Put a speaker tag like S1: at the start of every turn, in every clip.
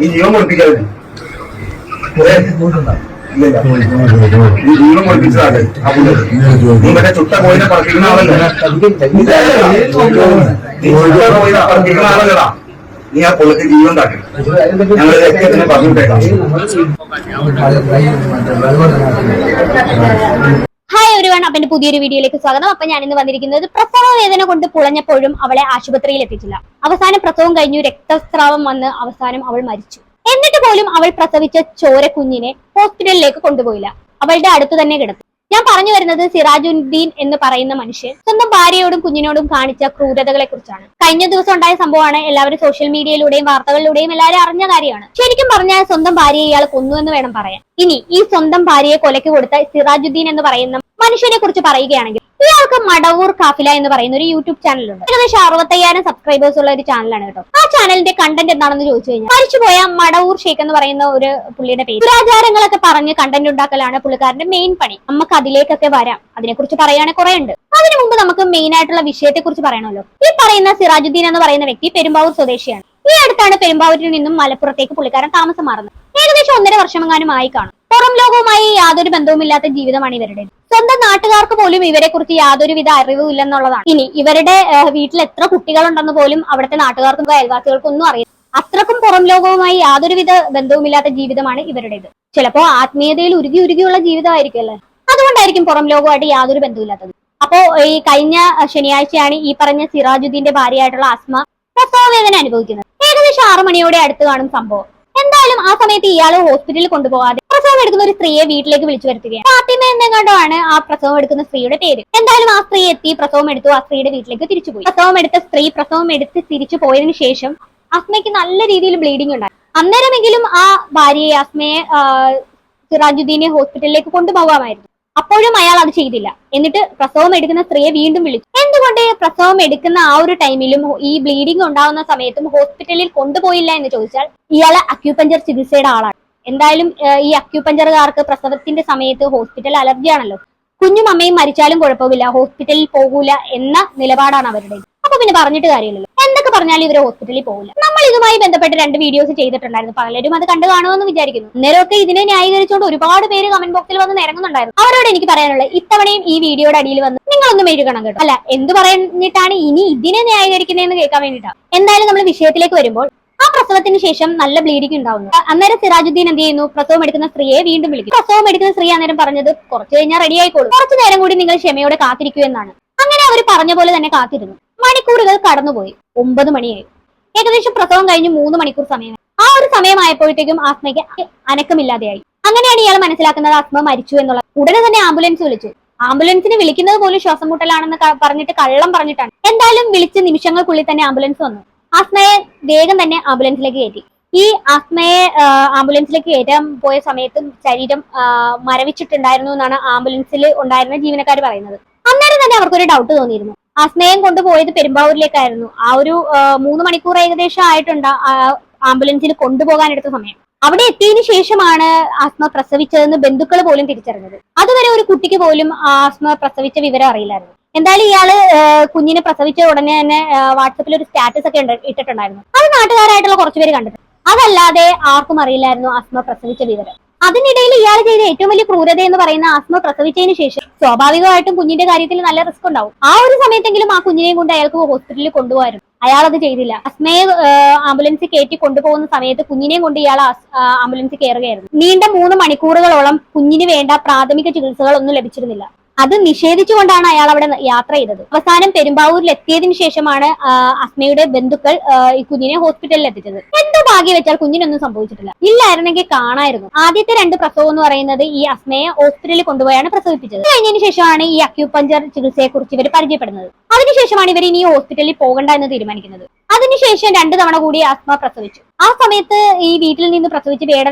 S1: ഈ ജീവൻ കൊടുപ്പിക്കാതെ ഈ ജീവൻ കൊടുപ്പിച്ചതാണ് നീ മറ്റേ ചുട്ട കോയിനെ പറപ്പിക്കുന്ന ആളല്ലേ കോയിനെ പറപ്പിക്കുന്ന ആളല്ലടാ നീ ആ പുള്ളിക്ക് ജീവൻ താക്കി ഞങ്ങൾ രക്തത്തിനെ പറഞ്ഞിട്ടേക്കാം.
S2: ഹായ് എവരിവൺ, അപ്പൊ എന്റെ പുതിയൊരു വീഡിയോയിലേക്ക് സ്വാഗതം. അപ്പൊ ഞാൻ ഇന്ന് വന്നിരിക്കുന്നത് പ്രസവ വേദന കൊണ്ട് പുളഞ്ഞപ്പോഴും അവളെ ആശുപത്രിയിൽ എത്തിച്ചില്ല. അവസാനം പ്രസവം കഴിഞ്ഞു, രക്തസ്രാവം വന്ന് അവസാനം അവൾ മരിച്ചു. എന്നിട്ട് പോലും അവൾ പ്രസവിച്ച ചോര കുഞ്ഞിനെ ഹോസ്പിറ്റലിലേക്ക് കൊണ്ടുപോയില്ല, അവളുടെ അടുത്ത് തന്നെ കിടത്തി. ഞാൻ പറഞ്ഞു വരുന്നത് സിറാജുദ്ദീൻ എന്ന് പറയുന്ന മനുഷ്യൻ സ്വന്തം ഭാര്യയോടും കുഞ്ഞിനോടും കാണിച്ച ക്രൂരതകളെ കുറിച്ചാണ്. കഴിഞ്ഞ ദിവസം ഉണ്ടായ സംഭവമാണ്. എല്ലാവരും സോഷ്യൽ മീഡിയയിലൂടെയും വാർത്തകളിലൂടെയും എല്ലാവരും അറിഞ്ഞ കാര്യമാണ്. ശരിക്കും പറഞ്ഞാൽ സ്വന്തം ഭാര്യയെ ഇയാൾ കൊന്നു എന്ന് വേണം പറയാൻ. ഇനി ഈ സ്വന്തം ഭാര്യയെ കൊലയ്ക്ക് കൊടുത്ത സിറാജുദ്ദീൻ എന്ന് പറയുന്ന മനുഷ്യനെ കുറിച്ച് പറയുകയാണെങ്കിൽ, ഇയാൾക്ക് മടവൂർ കാഫില എന്ന് പറയുന്ന ഒരു യൂട്യൂബ് ചാനലുണ്ട്. ഏകദേശം 65,000 സബ്സ്ക്രൈബേഴ്സ് ഉള്ള ഒരു ചാനലാണ് കേട്ടോ. ആ ചാനലിന്റെ കണ്ടന്റ് എന്താണെന്ന് ചോദിച്ചു കഴിഞ്ഞാൽ, മരിച്ചുപോയ മടവൂർ ഷേഖ് എന്ന് പറയുന്ന ഒരു പുള്ളിയുടെ പേര് ദുരാചാരങ്ങളൊക്കെ പറഞ്ഞ് കണ്ടന്റ് ഉണ്ടാക്കലാണ് പുള്ളിക്കാരന്റെ മെയിൻ പണി. നമുക്ക് അതിലേക്കൊക്കെ വരാം, അതിനെക്കുറിച്ച് പറയുകയാണെങ്കിൽ കുറെ ഉണ്ട്. അതിനു മുമ്പ് നമുക്ക് മെയിൻ ആയിട്ടുള്ള വിഷയത്തെ കുറിച്ച് പറയണമല്ലോ. ഈ പറയുന്ന സിറാജുദ്ദീൻ എന്ന് പറയുന്ന വ്യക്തി പെരുമ്പാവൂർ സ്വദേശിയാണ്. ഈ അടുത്താണ് പെരുമ്പാവൂരിൽ നിന്നും മലപ്പുറത്തേക്ക് പുള്ളിക്കാരൻ താമസം മാറുന്നത്. ഏകദേശം 1.5 വർഷമെങ്ങാനും ആയി കാണും. പുറം ലോകവുമായി യാതൊരു ബന്ധവുമില്ലാത്ത ജീവിതമാണ് ഇവരുടെ. സ്വന്തം നാട്ടുകാർക്ക് പോലും ഇവരെ കുറിച്ച് യാതൊരുവിധ അറിവും ഇല്ലെന്നുള്ളതാണ്. ഇനി ഇവരുടെ വീട്ടിൽ എത്ര കുട്ടികളുണ്ടെന്ന് പോലും അവിടുത്തെ നാട്ടുകാർക്കും അയൽവാസികൾക്കും ഒന്നും അറിയില്ല. അത്രക്കും പുറം ലോകവുമായി യാതൊരുവിധ ബന്ധവുമില്ലാത്ത ജീവിതമാണ് ഇവരുടേത്. ചിലപ്പോ ആത്മീയതയിൽ ഉരുകിയുള്ള ജീവിതമായിരിക്കും അല്ലേ, അതുകൊണ്ടായിരിക്കും പുറം ലോകവുമായിട്ട് യാതൊരു ബന്ധവുമില്ലാത്തത്. അപ്പോ ഈ കഴിഞ്ഞ ശനിയാഴ്ചയാണ് ഈ പറഞ്ഞ സിറാജുദ്ദീന്റെ ഭാര്യയായിട്ടുള്ള അസ്മ പ്രസവ വേദന അനുഭവിക്കുന്നത്. ഏകദേശം 6 മണിയോടെ അടുത്ത് കാണും സംഭവം. എന്തായാലും ആ സമയത്ത് ഇയാള് ഹോസ്പിറ്റലിൽ കൊണ്ടുപോകാതെ പ്രസവം എടുക്കുന്ന ഒരു സ്ത്രീയെ വീട്ടിലേക്ക് വിളിച്ചു വരുത്തുകയാണ്. ഫാത്തിമ എന്നെങ്ങാണ്ടാണ് ആ പ്രസവം എടുക്കുന്ന സ്ത്രീയുടെ പേര്. എന്തായാലും ആ സ്ത്രീ എത്തി, പ്രസവം എടുത്തു, ആ സ്ത്രീയുടെ വീട്ടിലേക്ക് തിരിച്ചുപോയി. പ്രസവം എടുത്ത സ്ത്രീ പ്രസവം എടുത്ത് തിരിച്ചു പോയതിനു ശേഷം അസ്മയ്ക്ക് നല്ല രീതിയിൽ ബ്ലീഡിംഗ് ഉണ്ടായി. അന്നേരമെങ്കിലും ആ ഭാര്യയെ അസ്മയെ സിറാജുദ്ദീനെ ഹോസ്പിറ്റലിലേക്ക് കൊണ്ടുപോകാമായിരുന്നു. അപ്പോഴും അയാൾ അത് ചെയ്തില്ല. എന്നിട്ട് പ്രസവം എടുക്കുന്ന സ്ത്രീയെ വീണ്ടും വിളിച്ചു. എന്തുകൊണ്ട് പ്രസവം എടുക്കുന്ന ആ ഒരു ടൈമിലും ഈ ബ്ലീഡിംഗ് ഉണ്ടാവുന്ന സമയത്തും ഹോസ്പിറ്റലിൽ കൊണ്ടുപോയില്ല എന്ന് ചോദിച്ചാൽ, ഇയാള് അക്യൂപഞ്ചർ ചികിത്സയുടെ ആളാണ്. എന്തായാലും ഈ അക്യൂപഞ്ചറുകാർക്ക് പ്രസവത്തിന്റെ സമയത്ത് ഹോസ്പിറ്റൽ അലർജി ആണല്ലോ. കുഞ്ഞും അമ്മയും മരിച്ചാലും കുഴപ്പമില്ല, ഹോസ്പിറ്റലിൽ പോകൂല എന്ന നിലപാടാണ് അവരുടെ. അപ്പൊ പിന്നെ പറഞ്ഞിട്ട് കാര്യമില്ലല്ലോ, എന്തൊക്കെ പറഞ്ഞാലും ഇവര് ഹോസ്പിറ്റലിൽ പോകില്ല. നമ്മൾ ഇതുമായി ബന്ധപ്പെട്ട് 2 വീഡിയോസ് ചെയ്തിട്ടുണ്ടായിരുന്നു. പലരും അത് കണ്ടു കാണുമെന്ന് വിചാരിക്കുന്നു. ഇന്നേരമൊക്കെ ഇതിനെ ന്യായീകരിച്ചുകൊണ്ട് ഒരുപാട് പേര് കമന്റ് ബോക്സിൽ വന്ന് നിരങ്ങുന്നുണ്ടായിരുന്നു. അവരോട് എനിക്ക് പറയാനുള്ളത്, ഇത്തവണയും ഈ വീഡിയോയുടെ അടിയിൽ വന്ന് നിങ്ങളൊന്നും എഴുതണം കേട്ടോ. അല്ല, എന്ത് പറഞ്ഞിട്ടാണ് ഇനി ഇതിനെ ന്യായീകരിക്കുന്നതെന്ന് കേൾക്കാൻ വേണ്ടിയിട്ടാണ്. എന്തായാലും നമ്മൾ വിഷയത്തിലേക്ക് വരുമ്പോൾ, ആ പ്രസവത്തിന് ശേഷം നല്ല ബ്ലീഡിംഗ് ഉണ്ടാവുന്നു. അന്നേരം സിറാജുദ്ദീൻ എന്ത് ചെയ്യുന്നു, പ്രസവം എടുക്കുന്ന സ്ത്രീയെ വീണ്ടും വിളിക്കും. പ്രസവം എടുക്കുന്ന സ്ത്രീ അന്നേരം പറഞ്ഞത്, കുറച്ചു കഴിഞ്ഞാൽ റെഡി ആയിക്കോളും, കുറച്ചു നേരം കൂടി നിങ്ങൾ ക്ഷമയോടെ കാത്തിരിക്കൂ എന്നാണ്. അങ്ങനെ അവർ പറഞ്ഞ പോലെ തന്നെ കാത്തിരുന്നു. മണിക്കൂറുകൾ കടന്നുപോയി. 9 മണിയായി. ഏകദേശം പ്രസവം കഴിഞ്ഞ് 3 മണിക്കൂർ സമയം. ആ ഒരു സമയമായപ്പോഴത്തേക്കും ആസ്മയ്ക്ക് അനക്കമില്ലാതെയായി. അങ്ങനെയാണ് ഇയാൾ മനസ്സിലാക്കുന്നത് ആസ്മ മരിച്ചു എന്നുള്ളത്. ഉടനെ തന്നെ ആംബുലൻസ് വിളിച്ചു. ആംബുലൻസിന് വിളിക്കുന്നത് പോലും ശ്വാസം മുട്ടലാണെന്ന് പറഞ്ഞിട്ട് കള്ളം പറഞ്ഞിട്ടാണ്. എന്തായാലും വിളിച്ച് നിമിഷങ്ങൾക്കുള്ളിൽ തന്നെ ആംബുലൻസ് വന്നു. ആസ്മയെ വേഗം തന്നെ ആംബുലൻസിലേക്ക് കയറ്റി. ഈ ആസ്മയെ ആംബുലൻസിലേക്ക് കയറ്റാൻ പോയ സമയത്തും ശരീരം മരവിച്ചിട്ടുണ്ടായിരുന്നു എന്നാണ് ആംബുലൻസിൽ ഉണ്ടായിരുന്ന ജീവനക്കാർ പറയുന്നത്. അന്നേരം തന്നെ അവർക്കൊരു ഡൗട്ട് തോന്നിയിരുന്നു. ആസ്മയം കൊണ്ടുപോയത് പെരുമ്പാവൂരിലേക്കായിരുന്നു. ആ ഒരു 3 മണിക്കൂർ ഏകദേശം ആയിട്ടുണ്ട് ആംബുലൻസിൽ കൊണ്ടുപോകാൻ എടുത്ത സമയം. അവിടെ എത്തിയതിനു ശേഷമാണ് ആസ്മ പ്രസവിച്ചതെന്ന് ബന്ധുക്കൾ പോലും തിരിച്ചറിഞ്ഞത്. അതുവരെ ഒരു കുട്ടിക്ക് പോലും ആസ്മ പ്രസവിച്ച വിവരം അറിയില്ലായിരുന്നു. എന്തായാലും ഇയാള് കുഞ്ഞിനെ പ്രസവിച്ച ഉടനെ തന്നെ വാട്സപ്പിൽ ഒരു സ്റ്റാറ്റസ് ഒക്കെ ഇട്ടിട്ടുണ്ടായിരുന്നു. അത് നാട്ടുകാരായിട്ടുള്ള കുറച്ചുപേര് കണ്ടിട്ടുണ്ട്. അതല്ലാതെ ആർക്കും അറിയില്ലായിരുന്നു ആസ്മ പ്രസവിച്ച വിവരം. അതിനിടയിൽ ഇയാൾ ചെയ്ത ഏറ്റവും വലിയ ക്രൂരത എന്ന് പറയുന്ന ആസ്മ പ്രസവിച്ചതിന് ശേഷം സ്വാഭാവികമായിട്ടും കുഞ്ഞിന്റെ കാര്യത്തിൽ നല്ല റിസ്ക് ഉണ്ടാവും. ആ ഒരു സമയത്തെങ്കിലും ആ കുഞ്ഞിനെയും കൊണ്ട് അയാൾക്ക് ഹോസ്പിറ്റലിൽ കൊണ്ടുപോകായിരുന്നു. അയാൾ അത് ചെയ്തില്ല. അസ്മയെ ആംബുലൻസിൽ കയറ്റി കൊണ്ടുപോകുന്ന സമയത്ത് കുഞ്ഞിനെയും കൊണ്ട് ഇയാൾ ആംബുലൻസിൽ കയറുകയായിരുന്നു. നീണ്ട 3 മണിക്കൂറുകളോളം കുഞ്ഞിന് വേണ്ട പ്രാഥമിക ചികിത്സകളൊന്നും ലഭിച്ചിരുന്നില്ല. അത് നിഷേധിച്ചുകൊണ്ടാണ് അയാൾ അവിടെ യാത്ര ചെയ്തത്. അവസാനം പെരുമ്പാവൂരിൽ എത്തിയതിനു ശേഷമാണ് അസ്മയുടെ ബന്ധുക്കൾ ഈ കുഞ്ഞിനെ ഹോസ്പിറ്റലിൽ എത്തിച്ചത്. എന്തോ ഭാഗ്യം വെച്ചാൽ കുഞ്ഞിനൊന്നും സംഭവിച്ചിട്ടില്ല. ഇല്ലായിരുന്നെങ്കിൽ കാണായിരുന്നു. ആദ്യത്തെ 2 പ്രസവം എന്ന് പറയുന്നത് ഈ അസ്മയെ ഹോസ്പിറ്റലിൽ കൊണ്ടുപോയാണ് പ്രസവിപ്പിച്ചത്. കഴിഞ്ഞതിന് ശേഷമാണ് ഈ അക്യൂപഞ്ചർ ചികിത്സയെ കുറിച്ച് ഇവർ പരിചയപ്പെടുന്നത്. അതിനുശേഷമാണ് ഇവർ ഇനി ഹോസ്പിറ്റലിൽ പോകണ്ട എന്ന് തീരുമാനിക്കുന്നത്. അതിനുശേഷം 2 തവണ കൂടി ആസ്മ പ്രസവിച്ചു. ആ സമയത്ത് ഈ വീട്ടിൽ നിന്ന് പ്രസവിച്ച്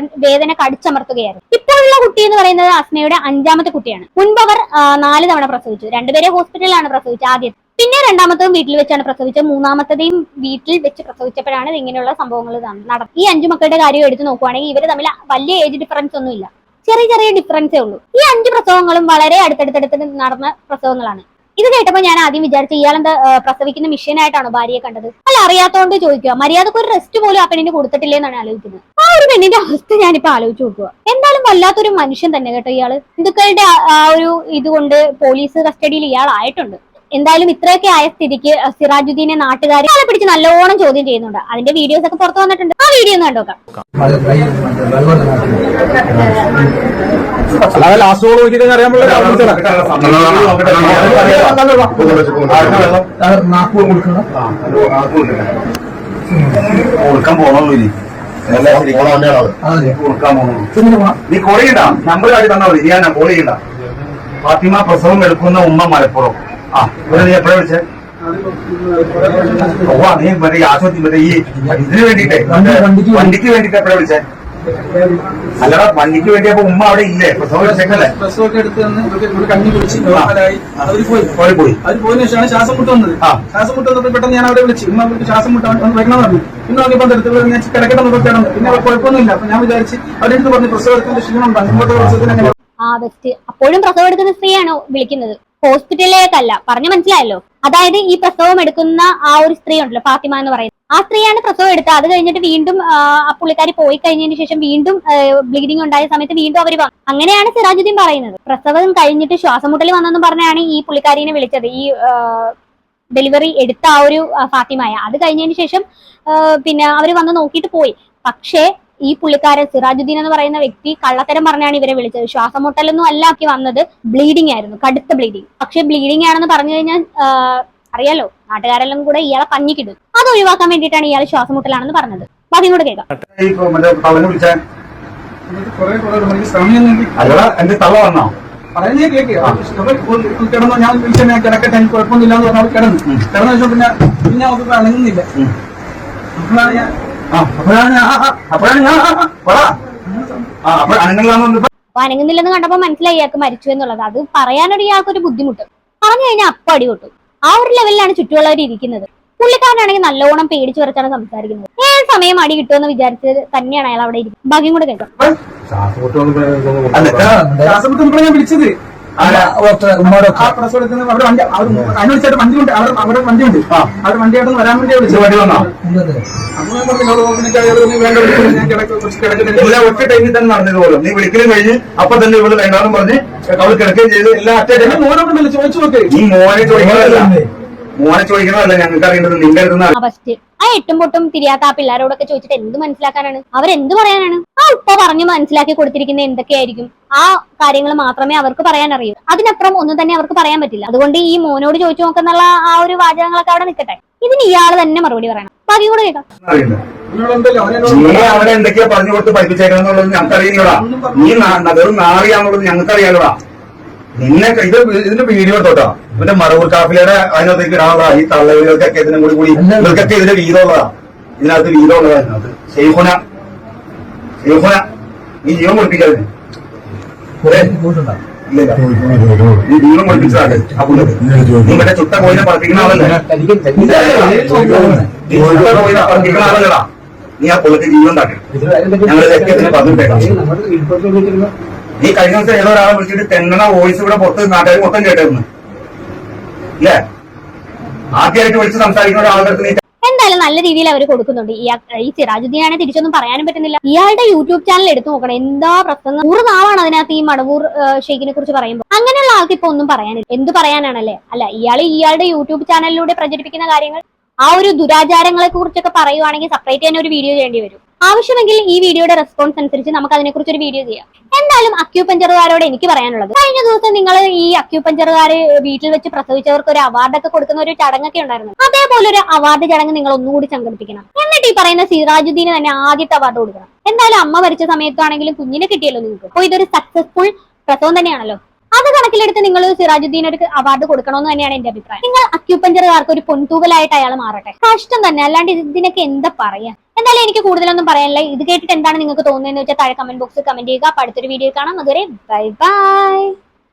S2: വേദന കടിച്ചമർത്തുകയായിരുന്നു. ഇപ്പോഴുള്ള കുട്ടി എന്ന് പറയുന്നത് അസ്മയുടെ 5ാമത്തെ കുട്ടിയാണ്. മുൻപവർ 4 തവണ പ്രസവിച്ചു. 2 പേരെ ഹോസ്പിറ്റലിലാണ് പ്രസവിച്ചത് ആദ്യം. പിന്നെ 2ാമത്തതും വീട്ടിൽ വെച്ചാണ് പ്രസവിച്ചത്. 3ാമത്തതെയും വീട്ടിൽ വെച്ച് പ്രസവിച്ചപ്പോഴാണ് ഇങ്ങനെയുള്ള സംഭവങ്ങൾ നടന്നത്. ഈ 5 മക്കളുടെ കാര്യം എടുത്ത് നോക്കുവാണെങ്കിൽ ഇവര് തമ്മിൽ വലിയ ഏജ് ഡിഫറൻസ് ഒന്നും ഇല്ല. ചെറിയ ഡിഫറൻസേ ഉള്ളൂ. ഈ 5 പ്രസവങ്ങളും വളരെ അടുത്തടുത്തടുത്ത് നടന്ന പ്രസവങ്ങളാണ്. ഇത് കേട്ടപ്പോ ഞാൻ ആദ്യം വിചാരിച്ചു ഇയാളെന്താ പ്രസവിക്കുന്ന മിഷ്യനായിട്ടാണോ ഭാര്യയെ കണ്ടത്? അല്ല, അറിയാത്തോണ്ട് ചോദിക്കുക. മര്യാദക്ക് ഒരു റെസ്റ്റ് പോലും ആ പെണ്ണിന് കൊടുത്തിട്ടില്ലേന്നാണ് ആലോചിക്കുന്നത്. ആ ഒരു പെണ്ണിന്റെ അവസ്ഥ ഞാനിപ്പോ ആലോചിച്ച് നോക്കുക. എന്തായാലും വല്ലാത്തൊരു മനുഷ്യൻ തന്നെ കേട്ടോ ഇയാള്. ഹിന്ദുക്കളുടെ ആ ഒരു ഇതുകൊണ്ട് പോലീസ് കസ്റ്റഡിയിൽ ഇയാളായിട്ടുണ്ട്. എന്തായാലും ഇത്രയൊക്കെ ആയ സ്ഥിതിക്ക് സിറാജുദ്ദീനെ നാട്ടുകാർ ആളെ പിടിച്ച് നല്ലോണം ചോദ്യം ചെയ്യുന്നുണ്ട്. അതിന്റെ വീഡിയോസ് ഒക്കെ പുറത്തു വന്നിട്ടുണ്ട്. ആ വീഡിയോ ഒന്ന് കണ്ടോക്കാം.
S1: കൊടുക്കാൻ പോണോന്നില്ല, നീ കോൾ ചെയ്യണ്ട, നമ്പർ കാട്ടി തന്നാ മതി. ഞാൻ കോൾ ചെയ്യണ്ട. ഫാത്തിമ പ്രസവം എടുക്കുന്ന ഉമ്മ മലപ്പുറം. ആ ഇവിടെ നീ എപ്പോഴാ വിളിച്ചേ? ഓ നീ മറ്റേ ആശുപത്രി മറ്റേ ഈ ഇതിന് വേണ്ടിട്ടേ വണ്ടിക്ക് വേണ്ടിട്ട് എപ്പോഴാ വിളിച്ചേ? അല്ലടാ, വണ്ടിക്ക് വേണ്ടി അപ്പൊ ഉമ്മ അവിടെ ഇല്ലേ? പ്രസവം എടുത്തേക്കല്ലേ?
S3: പ്രസവമൊക്കെ എടുത്ത് കഞ്ഞി കുടിച്ച് പോയി
S1: പോയി
S3: അത് പോയതിനു ശേഷമാണ് ശ്വാസം മുട്ട് വന്നത്. ശ്വാസം മുട്ട് വന്നപ്പോൾ പെട്ടെന്ന് ഞാൻ അവിടെ വിളിച്ചു, ഉമ്മ ശ്വാസം മുട്ട് വരണമെന്ന് പറഞ്ഞു. പിന്നെ നോക്കിയപ്പോൾ എടുത്ത് ഞാൻ കിടക്കട്ടെന്ന് കിടന്നു. പിന്നെ കുഴപ്പമൊന്നുമില്ല. അപ്പൊ ഞാൻ വിചാരിച്ച് അവരെടുത്ത് പറഞ്ഞു പ്രസവം എടുക്കുന്ന ക്ഷീണമുണ്ട്, അങ്ങോട്ട് പ്രസവത്തിന് അങ്ങനെ.
S2: ആ ബെസ്റ്റ്. അപ്പോഴും പ്രസവം എടുക്കുന്ന സ്ത്രീയാണോ വിളിക്കുന്നത്, ഹോസ്പിറ്റലിലേക്കല്ല. പറഞ്ഞു മനസ്സിലായല്ലോ. അതായത് ഈ പ്രസവം എടുക്കുന്ന ആ ഒരു സ്ത്രീ ഉണ്ടല്ലോ, ഫാത്തിമ എന്ന് പറയുന്നത്, ആ സ്ത്രീയാണ് പ്രസവം എടുത്തത്. അത് കഴിഞ്ഞിട്ട് വീണ്ടും ആ പുള്ളിക്കാരി പോയി കഴിഞ്ഞതിന് ശേഷം വീണ്ടും ബ്ലീഡിംഗ് ഉണ്ടായ സമയത്ത് വീണ്ടും അവർ വന്നു. അങ്ങനെയാണ് സിറാജുദ്ദീൻ പറയുന്നത്. പ്രസവം കഴിഞ്ഞിട്ട് ശ്വാസം മുട്ടൽ വന്നെന്നും പറഞ്ഞാണ് ഈ പുള്ളിക്കാരിനെ വിളിച്ചത്, ഈ ഡെലിവറി എടുത്ത ആ ഒരു ഫാത്തിമായ. അത് കഴിഞ്ഞതിന് ശേഷം പിന്നെ അവർ വന്ന് നോക്കിയിട്ട് പോയി. പക്ഷേ ഈ പുള്ളിക്കാരൻ സിറാജുദ്ദീൻ എന്ന് പറയുന്ന വ്യക്തി കള്ളത്തരം പറഞ്ഞാണ് ഇവരെ വിളിച്ചത്. ശ്വാസം മുട്ടലൊന്നും അല്ല ആക്കി വന്നത്, ബ്ലീഡിംഗ് ആയിരുന്നു, കടുത്ത ബ്ലീഡിംഗ്. പക്ഷെ ബ്ലീഡിംഗ് ആണെന്ന് പറഞ്ഞു കഴിഞ്ഞാൽ അറിയാലോ, നാട്ടുകാരെല്ലാം കൂടെ ഇയാളെ പഞ്ഞിക്കിടും. അത് ഒഴിവാക്കാൻ വേണ്ടിയിട്ടാണ് ഇയാൾ ശ്വാസം മുട്ടലാണെന്ന് പറഞ്ഞത്. ബാക്കി കൂടെ കേൾക്കാം.
S3: കിടന്നോ, ഞാൻ വിളിച്ചാൽ ഞാൻ കിടക്കട്ടെ, എനിക്ക് കുഴപ്പമൊന്നുമില്ല എന്ന് പറഞ്ഞാൽ കിടന്നു. കിടന്ന ശേഷം പിന്നെ നമുക്ക് അണങ്ങുന്നില്ല.
S2: അപ്പൊ അനങ്ങുന്നില്ലെന്ന് കണ്ടപ്പോ മനസ്സിലായി ഇയാൾക്ക് മരിച്ചു എന്നുള്ളത്. അത് പറയാനൊരു ഇയാൾക്കൊരു ബുദ്ധിമുട്ട്. പറഞ്ഞു കഴിഞ്ഞാൽ അപ്പൊ അടി കൊട്ടും. ആ ഒരു ലെവലിലാണ് ചുറ്റുമുള്ളവർ ഇരിക്കുന്നത്. പുള്ളിക്കാരനാണെങ്കിൽ നല്ലോണം പേടിച്ചു വരച്ചാണ് സംസാരിക്കുന്നത്. ഏത് സമയം അടി കിട്ടുമെന്ന് വിചാരിച്ച് തന്നെയാണ് അയാൾ അവിടെ ഇരിക്കുന്നത്. ഭാഗ്യം കൂടെ കേൾക്കാം.
S3: ശ്വാസമുട്ട് ഞാൻ വിളിച്ചത് അനുവദിച്ചായിട്ട് വണ്ടിയുണ്ട്, അവിടെ വണ്ടിയുണ്ട്, അവിടെ വണ്ടിയായിട്ട് വരാൻ വേണ്ടി വിളിച്ചു.
S1: ഒറ്റ ടൈമിൽ തന്നെ നടന്നത് പോലും നീ വിളിക്കലും കഴിഞ്ഞ് അപ്പൊ തന്നെ ഇവിടെ വേണ്ടാന്ന് പറഞ്ഞ് അവൾ കിടക്കുകയും ചെയ്ത് എല്ലാ അറ്റ
S3: മോനോട് ചോദിച്ചു നോക്ക്.
S1: നീ മോനെ ചോദിക്കണമല്ല ഞങ്ങൾക്ക് അറിയേണ്ടത് നിന്റെ അടുത്ത്.
S2: ആ എട്ടും പൊട്ടും തിരിയാത്ത ആ പിള്ളേരോടൊക്കെ ചോദിച്ചിട്ട് എന്ത് മനസ്സിലാക്കാനാണ്? അവരെന്ത് പറയാനാണ്? ആ ഉപ്പ പറഞ്ഞ് മനസ്സിലാക്കി കൊടുത്തിരിക്കുന്ന എന്തൊക്കെയായിരിക്കും ആ കാര്യങ്ങൾ മാത്രമേ അവർക്ക് പറയാൻ അറിയൂ. അതിനപ്പുറം ഒന്നും തന്നെ അവർക്ക് പറയാൻ പറ്റില്ല. അതുകൊണ്ട് ഈ മോനോട് ചോദിച്ചു നോക്കുന്നുള്ള ആ ഒരു വാചകങ്ങളൊക്കെ അവിടെ നിൽക്കട്ടെ. ഇതിന് ഇയാൾ തന്നെ മറുപടി പറയണം. ബാക്കി കൂടെ കേൾക്കാം.
S1: നീ അവനെ എന്തൊക്കെയാ പറഞ്ഞു കൊടുത്ത് പഠിപ്പിച്ചേക്കണമെന്നുള്ളത് ഞങ്ങൾക്കറിയില്ലടാ. നീ വെറും നാറിയാന്നുള്ളത് ഞങ്ങൾക്കറിയാലോടാ. നിന്നെ ഇതിന്റെ വീഡിയോ എടുത്തോട്ടോ. ഇവന്റെ മറവൂർ കാഫിലയുടെ അതിനകത്തേക്ക് ഇടാനുള്ള ഈ തള്ളവികൾക്കൊക്കെ ഇതിനും കൂടി ഇവർക്കൊക്കെ ഇതിന്റെ വീതമുള്ളതാ. ഇതിനകത്ത് വീതമുള്ളതാ. ഇതിനകത്ത് ഷെയ്ഖുന നീ ജീവൻ പഠിപ്പിക്കാതെ ഇല്ല, നീ ജീവൻ പഠിപ്പിച്ചതാണ് ആ പുള്ളത്. നീ മറ്റേ ചുട്ട കോയിനെ പറപ്പിക്കുന്ന ആളല്ലേ? നീ ചുട്ട കോയിനെ പറപ്പിക്കുന്ന ആളല്ലടാ. നീ ആ പുള്ളക്ക് ജീവൻ ഉണ്ടാക്കി ഞങ്ങൾ ഇതിനെ പറഞ്ഞിട്ടേക്കാം. നീ കഴിഞ്ഞ ദിവസം ഏതോ ഒരാളെ വിളിച്ചിട്ട് തെങ്ങണ വോയിസ് ഇവിടെ പുറത്ത് നാട്ടുകാർ മൊത്തം കേട്ടിരുന്നു ഇല്ലേ? ആദ്യമായിട്ട് വിളിച്ച് സംസാരിക്കുന്ന ഒരാളുടെ അടുത്ത് നീ
S2: എന്തായാലും നല്ല രീതിയിൽ അവർ കൊടുക്കുന്നുണ്ട്. ഈ സിറാജുദ്ദീനാണ് തിരിച്ചൊന്നും പറയാനും പറ്റുന്നില്ല. ഇയാളുടെ യൂട്യൂബ് ചാനൽ എടുത്തു നോക്കണം, എന്താ പ്രസംഗം. 100 നാളാണ് അതിനകത്ത് ഈ മടവൂർ ഷെയ്ഖിനെ കുറിച്ച് പറയുമ്പോൾ. അങ്ങനെയുള്ള ആൾക്ക് ഇപ്പൊ ഒന്നും പറയാനില്ല. എന്ത് പറയാനാണല്ലേ? അല്ല, ഇയാളുടെ യൂട്യൂബ് ചാനലിലൂടെ പ്രചരിപ്പിക്കുന്ന കാര്യങ്ങൾ, ആ ഒരു ദുരാചാരങ്ങളെ കുറിച്ചൊക്കെ പറയുവാണെങ്കിൽ സെപ്പറേറ്റ് തന്നെ ഒരു വീഡിയോ ചെയ്യേണ്ടി വരും. ആവശ്യമെങ്കിൽ ഈ വീഡിയോയുടെ റെസ്പോൺസ് അനുസരിച്ച് നമുക്ക് അതിനെക്കുറിച്ച് ഒരു വീഡിയോ ചെയ്യാം. എന്തായാലും അക്യൂപഞ്ചറുകാരോട് എനിക്ക് പറയാനുള്ളത്, കഴിഞ്ഞ ദിവസം നിങ്ങൾ ഈ അക്യൂപഞ്ചറുകാര് വീട്ടിൽ വെച്ച് പ്രസവിച്ചവർക്ക് ഒരു അവാർഡൊക്കെ കൊടുക്കുന്ന ഒരു ചടങ്ങൊക്കെ ഉണ്ടായിരുന്നു. അതേപോലെ ഒരു അവാർഡ് ചടങ്ങ് നിങ്ങൾ ഒന്നുകൂടി സംഘടിപ്പിക്കണം. എന്നിട്ട് ഈ പറയുന്ന സിറാജുദ്ദീന് തന്നെ ആദ്യത്തെ അവാർഡ് കൊടുക്കണം. എന്തായാലും അമ്മ മരിച്ച സമയത്താണെങ്കിലും കുഞ്ഞിനെ കിട്ടിയല്ലോ നിങ്ങൾക്ക്. അപ്പൊ ഇതൊരു സക്സസ്ഫുൾ പ്രസവം തന്നെയാണല്ലോ. അത് കണക്കിലെടുത്ത് നിങ്ങൾ സിറാജുദ്ദീൻ ഒരു അവാർഡ് കൊടുക്കണമെന്ന് തന്നെയാണ് എന്റെ അഭിപ്രായം. നിങ്ങൾ അക്യൂപഞ്ചറുകാർക്ക് ഒരു പൊൻതൂവലായിട്ട് അയാൾ മാറട്ടെ. കഷ്ടം തന്നെ, അല്ലാണ്ട് ഇതിനൊക്കെ എന്താ പറയാ. എന്തായാലും എനിക്ക് കൂടുതലൊന്നും പറയാനില്ല. ഇത് കേട്ടിട്ട് എന്താണ് നിങ്ങൾക്ക് തോന്നുന്നതെന്ന് വെച്ചാൽ താഴെ കമന്റ് ബോക്സിൽ കമന്റ് ചെയ്യുക. അപ്പൊ അടുത്തൊരു വീഡിയോ കാണാം. അതുവരെ ബൈ ബൈ.